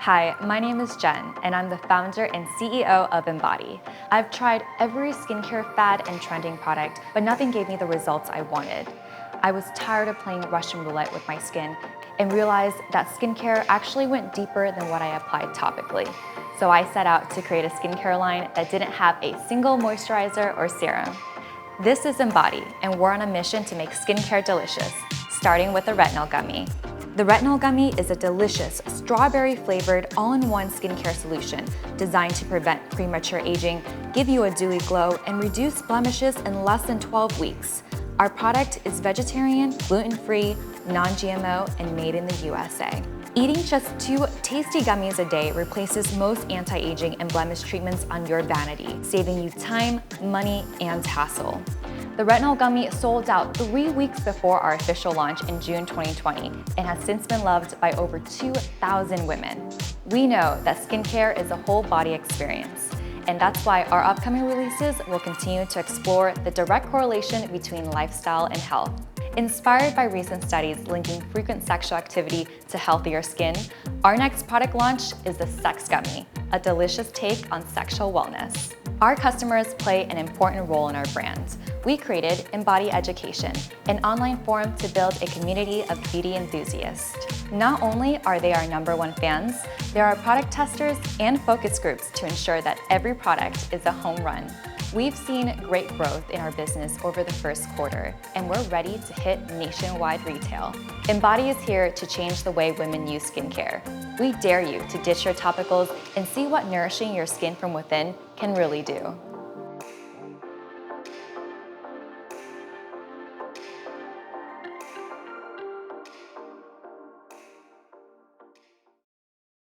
Hi, my name is Jen, and I'm the founder and CEO of Embody. I've tried every skincare fad and trending product, but nothing gave me the results I wanted. I was tired of playing Russian roulette with my skin and realized that skincare actually went deeper than what I applied topically. So I set out to create a skincare line that didn't have a single moisturizer or serum. This is Embody, and we're on a mission to make skincare delicious, starting with the retinol gummy. The retinol gummy is a delicious, strawberry-flavored, all-in-one skincare solution designed to prevent premature aging, give you a dewy glow, and reduce blemishes in less than 12 weeks. Our product is vegetarian, gluten-free, non-GMO, and made in the USA. Eating just 2 tasty gummies a day replaces most anti-aging and blemish treatments on your vanity, saving you time, money, and hassle. The retinol gummy sold out 3 weeks before our official launch in June 2020 and has since been loved by over 2,000 women. We know that skincare is a whole body experience, and that's why our upcoming releases will continue to explore the direct correlation between lifestyle and health. Inspired by recent studies linking frequent sexual activity to healthier skin, our next product launch is the Sex Gummy, a delicious take on sexual wellness. Our customers play an important role in our brand. We created Embody Education, an online forum to build a community of beauty enthusiasts. Not only are they our #1 fans, there are product testers and focus groups to ensure that every product is a home run. We've seen great growth in our business over the first quarter, and we're ready to hit nationwide retail. Embody is here to change the way women use skincare. We dare you to ditch your topicals and see what nourishing your skin from within can really do.